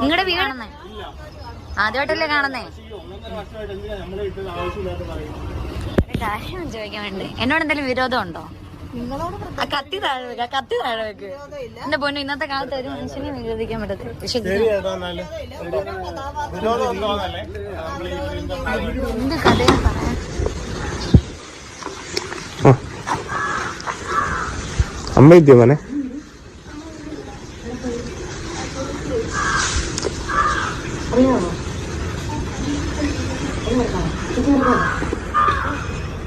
നിങ്ങളുടെ വീട് കാണുന്നേ ആദ്യമായിട്ടല്ലേ കാണുന്നേ? കാര്യം ചോദിക്കാൻ വേണ്ടി എന്നോട് എന്തെങ്കിലും വിരോധം ഉണ്ടോ? കത്തി താഴെ വെക്ക, കത്തി താഴെ വെക്ക്. എന്റെ പൊന്നു, ഇന്നത്തെ കാലത്ത് ഒരു മനുഷ്യനെ വിരോധിക്കാൻ പറ്റത്തില്ല. എന്ത് കഥയാ പറയാൻ? അമ്മ ഇദ്യ മോനെ അറിയാമോ?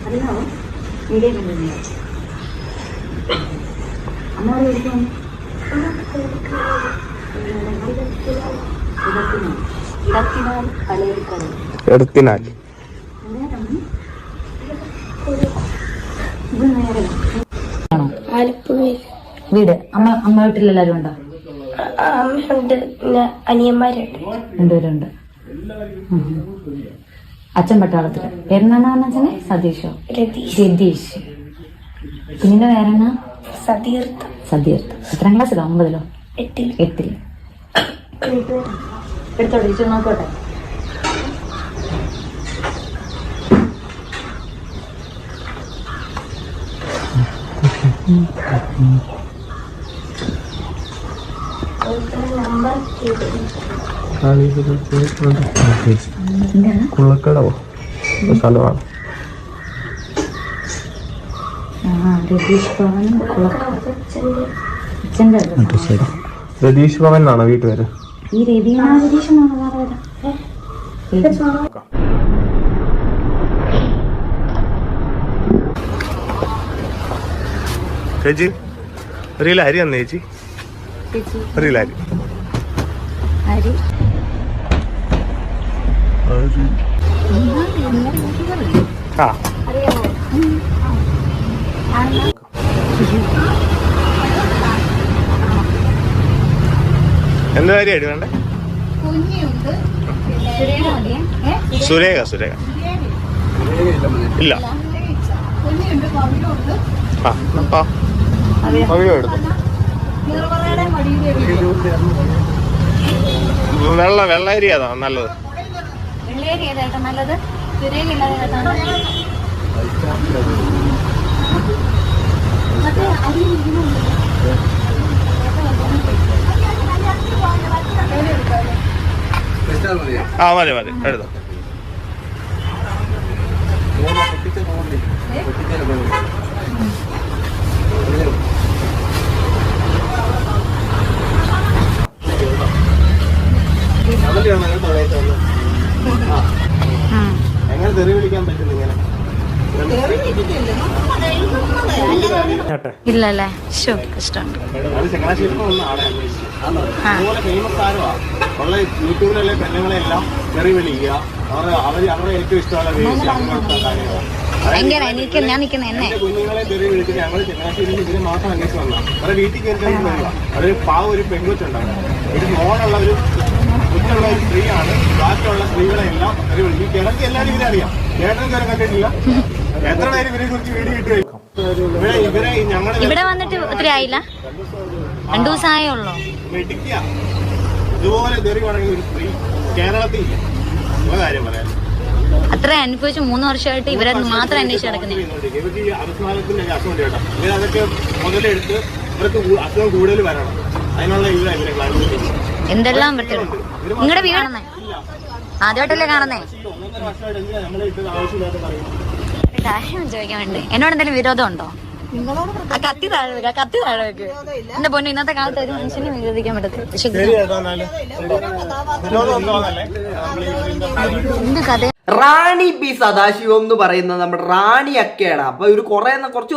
അറിയാമോ? വീഡിയോ കണ്ടില്ല. അമ്മ വിളിക്കാൻ എടുത്തിനാൽ ആലപ്പുഴയിൽ വീട്. അമ്മ വീട്ടിലെല്ലാരും ഉണ്ടോ? അമ്മയുണ്ട്, പിന്നെ അനിയന്മാരുണ്ട്, രണ്ടുപേരുണ്ട്. അച്ഛൻ പട്ടാളത്തില്. പേരെന്നാണ് അച്ഛനെ? സതീഷോ? രതീഷ്. പിന്നെ വേറെന്നാ? സതീർത്ത്. എത്രാം ക്ലാസ്സിലോ? 9-ലോ? 8-ല്. എടുത്തോട്ടെ, ചേച്ചി നോക്കോട്ടെ. കുളക്കടവോ സ്ഥലമാണ്. രതീഷ് ഭവൻ എന്നാണോ വീട്ടുപേര്? ഈ രതീഷ് ചേച്ചി ഒരു അരി തന്നേ ചേച്ചി. ഒരു അരി. ആ എന്ത് കാര്യമായിട്ട് വേണ്ടേ? സുരേഖ ഇല്ല. ആ പവിഴം എടുത്തു. വെള്ള അരി അതാ നല്ലത്. ആ മതി എടുത്തോ. എങ്ങനെ തെറി വിളിക്കാൻ പറ്റുന്നു ഇങ്ങനെ? ഇല്ലല്ലേ? ഇഷ്ടമുണ്ട്. ഉള്ള യൂട്യൂബിലെ പെണ്ണുങ്ങളെല്ലാം തെറി വിളിക്കുക. അവരെ ഏറ്റവും ഇഷ്ടമുള്ള കുഞ്ഞുങ്ങളെ തെറി വിളിച്ചിട്ട് ഞങ്ങൾ ചങ്ങനാശ്ശേരിയിൽ ഇതിന് മാത്രം അന്വേഷിച്ച് വന്ന അവരെ വീട്ടിൽ കയറി വരിക. അതൊരു പാവം ഒരു പെൺകൊച്ചുണ്ടാകും. ഒരു മോളുള്ള ഒരു കുറ്റുള്ള ഒരു സ്ത്രീയാണ്. ബാക്കിയുള്ള സ്ത്രീകളെല്ലാം തെറി വിളിക്കും. കിടക്കി എല്ലാവരും ഇവരെ അറിയാം. ചേട്ടനും കയറി കണ്ടിട്ടില്ല. എത്ര പേര് ഇവരെ കുറിച്ച് വീഡിയോ ഇട്ട് വെക്കും. ഇവരെ ഞങ്ങളുടെ ഇവിടെ വന്നിട്ട് ഒത്തിരി ആയില്ല, 2 ദിവസമായേ ഉള്ളൂ. മെഡിക്കുക ഇതുപോലെ തെറി പറയുന്ന ഒരു സ്ത്രീ കേരളത്തിൽ ഇല്ല. ഉള്ള കാര്യം പറയാം. അത്ര അനുഭവിച്ച് 3 വർഷമായിട്ട് ഇവരെ മാത്രം അന്വേഷിച്ച് നടക്കുന്നത്. ഇവർക്ക് ഈ അവസാനത്തിന്റെ അസുഖം ചേട്ടാ. ഇവരതൊക്കെ മുതലെടുത്ത് ഇവർക്ക് അസുഖം കൂടുതൽ വരണം. അതിനുള്ള ഇവരെ ക്ലാരിഫിക്കേഷൻ എന്തെല്ലാം പറ്റും. നിങ്ങളുടെ വീട് കാണുന്നേ ആദ്യമായിട്ടല്ലേ കാണുന്നേ? കാര്യം ചോദിക്കാൻ വേണ്ടി എന്നോട് എന്തെങ്കിലും വിരോധം ഉണ്ടോ? കത്തി താഴെ വെക്ക, കത്തി താഴെ വെക്ക്. എന്റെ പൊന്നു, ഇന്നത്തെ കാലത്ത് ഒരു മനുഷ്യനെ വിരോധിക്കാൻ പറ്റത്തില്ല. എന്ത് കഥ? റാണി പി സദാശിവം എന്ന് പറയുന്നത് നമ്മുടെ റാണി അക്കയാണ്. അപ്പൊ ഇവർ കുറച്ച്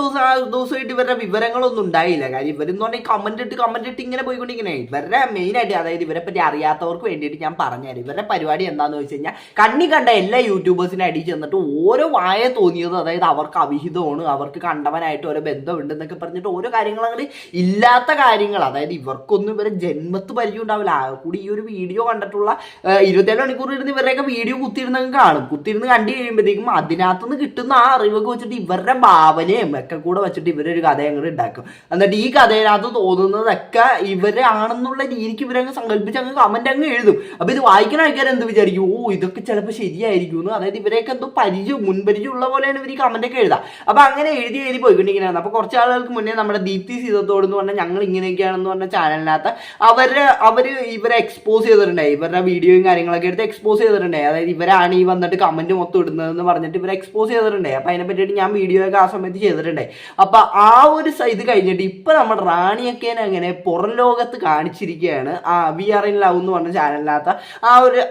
ദിവസമായിട്ട് ഇവരുടെ വിവരങ്ങളൊന്നും ഉണ്ടായില്ല. കാര്യം ഇവരെന്ന് പറഞ്ഞാൽ കമന്റ് ഇട്ട് ഇങ്ങനെ പോയിക്കൊണ്ടിരിക്കണേ. ഇവരുടെ മെയിൻ ആയിട്ട്, അതായത് ഇവരെ പറ്റി അറിയാത്തവർക്ക് വേണ്ടിയിട്ട് ഞാൻ പറഞ്ഞുതരാം. ഇവരുടെ പരിപാടി എന്താന്ന് വെച്ച് കഴിഞ്ഞാൽ, കണ്ണി കണ്ട എല്ലാ യൂട്യൂബേഴ്സിനെ അടി ചെന്നിട്ട് ഓരോ വായ തോന്നിയത്, അതായത് അവർക്ക് അവിഹിതമാണ്, അവർക്ക് കണ്ടവനായിട്ട് ഓരോ ബന്ധമുണ്ട് എന്നൊക്കെ പറഞ്ഞിട്ട് ഓരോ കാര്യങ്ങൾ അങ്ങനെ ഇല്ലാത്ത കാര്യങ്ങൾ, അതായത് ഇവർക്കൊന്നും ഇവരെ ജന്മത്ത് പരിചയം ഉണ്ടാവില്ല. കൂടി ഈ ഒരു വീഡിയോ കണ്ടിട്ടുള്ള 27 മണിക്കൂർ ഇരുന്ന് ഇവരുടെയൊക്കെ വീഡിയോ കുത്തിയിരുന്നെങ്കിൽ കാണും. കാണും. കുത്തിയിരുന്ന് കണ്ടു കഴിയുമ്പോഴത്തേക്കും അതിനകത്തുനിന്ന് കിട്ടുന്ന ആ അറിവൊക്കെ വെച്ചിട്ട് ഇവരുടെ ഭാവനയും ഒക്കെ കൂടെ വെച്ചിട്ട് ഇവരൊരു കഥ അങ്ങോട്ട് ഉണ്ടാക്കും. എന്നിട്ട് ഈ കഥയിനകത്ത് തോന്നുന്നതൊക്കെ ഇവരാണെന്നുള്ള രീതിക്ക് ഇവരങ്ങ് സങ്കല്പിച്ച് അങ്ങ് കമന്റ് അങ്ങ് എഴുതും. അപ്പൊ ഇത് വായിക്കുന്ന ആൾക്കാർ എന്ത് വിചാരിക്കും, ഓ ഇതൊക്കെ ചിലപ്പോൾ ശരിയായിരിക്കും എന്ന്. അതായത് ഇവരെയൊക്കെ എന്തോ മുൻപരിചയം ഉള്ള പോലെയാണ് ഇവർ ഈ കമന്റ് ഒക്കെ എഴുതാം. അപ്പൊ അങ്ങനെ എഴുതി പോയിക്കൊണ്ടിരിക്കുന്നതാണ്. അപ്പൊ കുറച്ച് ആളുകൾക്ക് മുന്നേ നമ്മുടെ ദീപ്തി സീതത്തോട് എന്ന് പറഞ്ഞാൽ ഞങ്ങൾ ഇങ്ങനെയൊക്കെയാണെന്ന് പറഞ്ഞ ചാനലിനകത്ത് അവര് ഇവരെ എക്സ്പോസ് ചെയ്തിട്ടുണ്ടായി. ഇവരുടെ വീഡിയോയും കാര്യങ്ങളൊക്കെ എടുത്ത് എക്സ്പോസ് ചെയ്തിട്ടുണ്ടായി. അതായത് ഇവരാണ് ഈ വന്നിട്ട് കമന്റ് മൊത്തം ഇടുന്നതെന്ന് പറഞ്ഞിട്ട് ഇവരെ എക്സ്പോസ് ചെയ്തിട്ടുണ്ടായി. അപ്പൊ അതിനെ പറ്റിയിട്ട് ഞാൻ വീഡിയോ ഒക്കെ ആ സമയത്ത് ചെയ്തിട്ടുണ്ടായി. അപ്പൊ ആ ഒരു ഇത് കഴിഞ്ഞിട്ട് ഇപ്പൊ നമ്മുടെ റാണിയൊക്കെ അങ്ങനെ പുറം ലോകത്ത് കാണിച്ചിരിക്കുകയാണ്. വി ആർ ഇൻ ലവ് എന്ന് പറഞ്ഞ ചാനലിനകത്ത്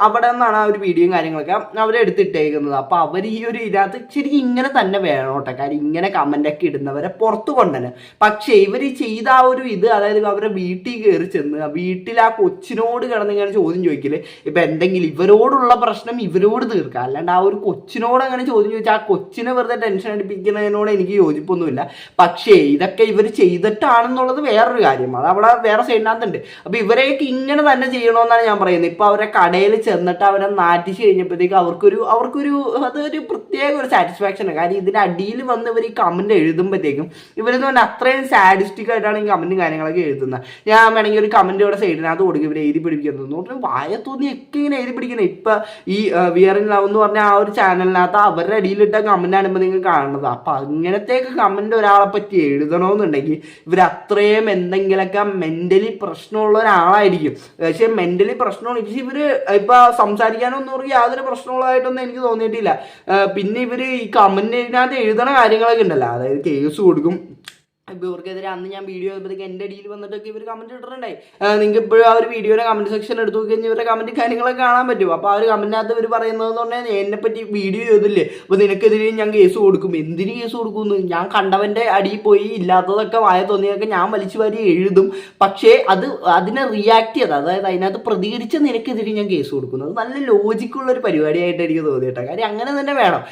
അവിടെ നിന്നാണ് ആ ഒരു വീഡിയോയും കാര്യങ്ങളൊക്കെ അവരെടുത്തിട്ടേക്കുന്നത്. അപ്പൊ അവർ ഈ ഒരു ഇതിനകത്ത് ശരിക്കും ഇങ്ങനെ തന്നെ വേണം കേട്ടോ. കാര്യം ഇങ്ങനെ കമന്റ് ഒക്കെ ഇടുന്നവരെ പുറത്തു കൊണ്ടുവരാൻ. പക്ഷേ ഇവർ ചെയ്ത ആ ഒരു അതായത് അവരുടെ വീട്ടിൽ കയറി ചെന്ന് വീട്ടിൽ ആ കൊച്ചിനോട് കിടന്ന് ഇങ്ങനെ ചോദ്യം ചോദിക്കല്. ഇപ്പൊ എന്തെങ്കിലും ഇവരോടുള്ള പ്രശ്നം ഇവരോട് തീർക്കാം, അല്ലാണ്ട് ആ ഒരു കൊച്ചിനോട് അങ്ങനെ ചോദ്യം ചോദിച്ചാൽ ആ കൊച്ചിനെ വെറുതെ ടെൻഷൻ അടിപ്പിക്കുന്നതിനോട് എനിക്ക് യോജിപ്പൊന്നുമില്ല. പക്ഷേ ഇതൊക്കെ ഇവർ ചെയ്തിട്ടാണെന്നുള്ളത് വേറൊരു കാര്യം, അത് അവിടെ വേറെ സൈഡിനകത്തുണ്ട്. അപ്പൊ ഇവരെയൊക്കെ ഇങ്ങനെ തന്നെ ചെയ്യണമെന്നാണ് ഞാൻ പറയുന്നത്. ഇപ്പൊ അവരെ കടയിൽ ചെന്നിട്ട് അവരെ നാട്ടിച്ച് കഴിഞ്ഞപ്പോഴത്തേക്ക് അവർക്കൊരു അതൊരു പ്രത്യേക ഒരു സാറ്റിസ്ഫാക്ഷനാണ്. കാര്യം ഇതിന്റെ അടിയിൽ വന്ന് ഇവർ ഈ കമന്റ് എഴുതുമ്പോഴത്തേക്കും ഇവരെന്ന് പറഞ്ഞാൽ അത്രയും സാഡിസ്റ്റിക് ആയിട്ടാണ് ഈ കമന്റും കാര്യങ്ങളൊക്കെ എഴുതുന്നത്. ഞാൻ വേണമെങ്കിൽ ഒരു കമന്റ് ഇവിടെ സൈഡിനകത്ത് കൊടുക്കും ഇവർ എഴുതി പിടിക്കുന്നത്. വായ തോന്നിയൊക്കെ ഇങ്ങനെ എഴുതി പിടിക്കുന്നത്. ഇപ്പൊ ഈ വി ആർ ഇൻ ലവ് എന്ന് പറഞ്ഞ ആ ഒരു ചാനലിനകത്ത് അവരുടെ അടിയിലിട്ട കമന്റ് ആണിപ്പോൾ നിങ്ങൾ കാണുന്നത്. അപ്പൊ അങ്ങനത്തെയൊക്കെ കമന്റ് ഒരാളെ പറ്റി എഴുതണമെന്നുണ്ടെങ്കിൽ ഇവർ അത്രയും എന്തെങ്കിലുമൊക്കെ മെന്റലി പ്രശ്നമുള്ള ഒരാളായിരിക്കും. പക്ഷെ മെന്റലി പ്രശ്നമുള്ള ഇവര് ഇപ്പൊ സംസാരിക്കാനൊന്നും അവർക്ക് യാതൊരു പ്രശ്നമുള്ളതായിട്ടൊന്നും എനിക്ക് തോന്നിയിട്ടില്ല. പിന്നെ ഇവര് ഈ കമന്റിനകത്ത് എഴുതണ കാര്യങ്ങളൊക്കെ ഉണ്ടല്ലോ, അതായത് കേസ് കൊടുക്കും. ഇപ്പൊ ഇവർക്കെതിരെ അന്ന് ഞാൻ വീഡിയോ ചെയ്തപ്പോഴത്തേക്ക് എൻ്റെ അടിയിൽ വന്നിട്ടൊക്കെ ഇവർ കമന്റ് ഇട്ടിട്ടുണ്ടായി. നിങ്ങൾക്ക് ഇപ്പോഴും ആ ഒരു വീഡിയോയുടെ കമന്റ് സെക്ഷൻ എടുത്തു നോക്കി കഴിഞ്ഞാൽ ഇവരുടെ കമന്റ് കാര്യങ്ങളൊക്കെ കാണാൻ പറ്റും. അപ്പോൾ ആ ഒരു കമന്റിനകത്ത് ഇവർ പറയുന്നതെന്ന് പറഞ്ഞാൽ എന്നെ പറ്റി വീഡിയോ ചെയ്തില്ലേ, അപ്പോൾ നിനക്കെതിരെ ഞാൻ കേസ് കൊടുക്കും. എന്തിന് കേസ് കൊടുക്കുമെന്ന്, ഞാൻ കണ്ടവൻ്റെ അടിയിൽ പോയി ഇല്ലാത്തതൊക്കെ വായ തോന്നിയൊക്കെ ഞാൻ വലിച്ചു വാരി എഴുതും. പക്ഷേ അതിനെ റിയാക്ട് ചെയ്ത്, അതായത് അതിനകത്ത് പ്രതികരിച്ച നിനക്കെതിരെ ഞാൻ കേസ് കൊടുക്കുന്നത് നല്ല ലോജിക്കുള്ളൊരു പരിപാടിയായിട്ട് എനിക്ക് തോന്നിയിട്ടാണ്. കാര്യം അങ്ങനെ തന്നെ വേണം.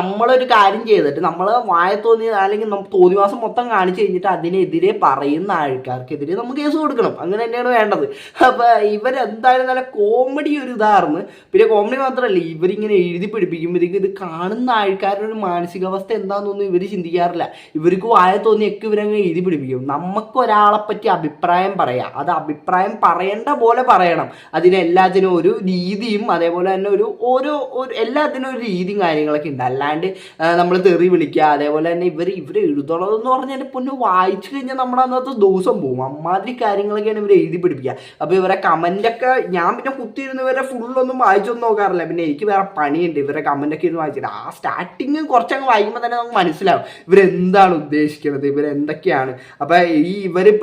നമ്മളൊരു കാര്യം ചെയ്തിട്ട് നമ്മൾ വായ തോന്നി അല്ലെങ്കിൽ തോന്നിവാസം മൊത്തം കാണിച്ചു കഴിഞ്ഞിട്ട് അതിനെതിരെ പറയുന്ന ആൾക്കാർക്കെതിരെ നമുക്ക് കേസ് കൊടുക്കണം. അങ്ങനെ തന്നെയാണ് വേണ്ടത്. അപ്പൊ ഇവരെന്തായാലും നല്ല കോമഡി ഒരു ഇതായിരുന്നു. പിന്നെ കോമഡി മാത്രമല്ല, ഇവരിങ്ങനെ എഴുതി പിടിപ്പിക്കുമ്പോഴത്തേക്കും ഇത് കാണുന്ന ആൾക്കാരുടെ ഒരു മാനസികാവസ്ഥ എന്താണെന്നൊന്നും ഇവർ ചിന്തിക്കാറില്ല. ഇവർക്ക് വായ തോന്നിയൊക്കെ ഇവരങ്ങനെ എഴുതി പിടിപ്പിക്കും. നമുക്ക് ഒരാളെ പറ്റി അഭിപ്രായം പറയാം, അത് അഭിപ്രായം പറയേണ്ട പോലെ പറയണം. അതിനെല്ലാത്തിനും ഒരു രീതിയും അതേപോലെ തന്നെ എല്ലാത്തിനും ഒരു രീതിയും കാര്യങ്ങളൊക്കെ ഉണ്ട്. അല്ലാണ്ട് നമ്മൾ തെറി വിളിക്കുക, അതേപോലെ തന്നെ ഇവർ എഴുതണതെന്ന് പറഞ്ഞാൽ പൊന്നു വായിച്ചു കഴിഞ്ഞാൽ നമ്മുടെ അന്നത്തെ ദിവസം പോകും. അമ്മാതിരി കാര്യങ്ങളൊക്കെയാണ് ഇവർ എഴുതി പിടിപ്പിക്കുക. അപ്പോൾ ഇവരെ കമന്റൊക്കെ ഞാൻ പിന്നെ കുത്തിയിരുന്നവരെ ഫുള്ളൊന്നും വായിച്ചൊന്നും നോക്കാറില്ല. പിന്നെ എനിക്ക് വേറെ പണിയുണ്ട്. ഇവരെ കമന്റൊക്കെ ഇരുന്ന് വായിച്ചിട്ട് ആ സ്റ്റാർട്ടിങ് കുറച്ചങ്ങ് വായിക്കുമ്പോൾ തന്നെ നമുക്ക് മനസ്സിലാവും ഇവരെന്താണ് ഉദ്ദേശിക്കുന്നത്, ഇവരെന്തൊക്കെയാണ്. അപ്പോൾ ഇവരെ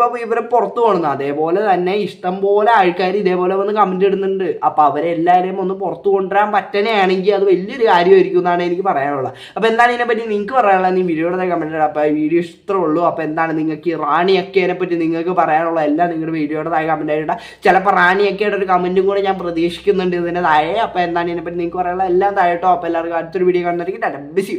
പുറത്തു പോകുന്നത്. അതേപോലെ തന്നെ ഇഷ്ടം പോലെ ആൾക്കാർ ഇതേപോലെ വന്ന് കമന്റ് ഇടുന്നുണ്ട്. അപ്പോൾ അവരെല്ലാവരെയും ഒന്ന് പുറത്തു കൊണ്ടുവരാൻ പറ്റണയാണെങ്കിൽ അത് വലിയൊരു കാര്യമായിരിക്കും എന്നാണ് എനിക്ക് പറയാനുള്ളത്. അപ്പോൾ എന്താണ് ഇതിനെപ്പറ്റി നിങ്ങൾക്ക് പറയാനുള്ളത്? നീ വീഡിയോയുടെ കമന്റ് ഇടാം. അപ്പോൾ ഈ വീഡിയോ ഇത്രേ ഉള്ളൂ. അപ്പോൾ എന്താണ് നിങ്ങൾക്ക് ഈ റാണിയൊക്കേനെ പറ്റി നിങ്ങൾക്ക് പറയാനുള്ള എല്ലാം നിങ്ങളുടെ വീഡിയോയുടെ താഴെ കമന്റ് ആയിട്ട് ചിലപ്പോൾ റാണിയൊക്കെയുടെ ഒരു കമന്റും കൂടെ ഞാൻ പ്രതീക്ഷിക്കുന്നുണ്ട് ഇതിൻ്റെ താഴെ. അപ്പോൾ എന്താണ് ഇതിനെപ്പറ്റി നിങ്ങൾക്ക് പറയാനുള്ള എല്ലാം താഴെട്ടോ. അപ്പോൾ എല്ലാവർക്കും അടുത്തൊരു വീഡിയോ കാണുന്നതായിരിക്കും. ബിസി.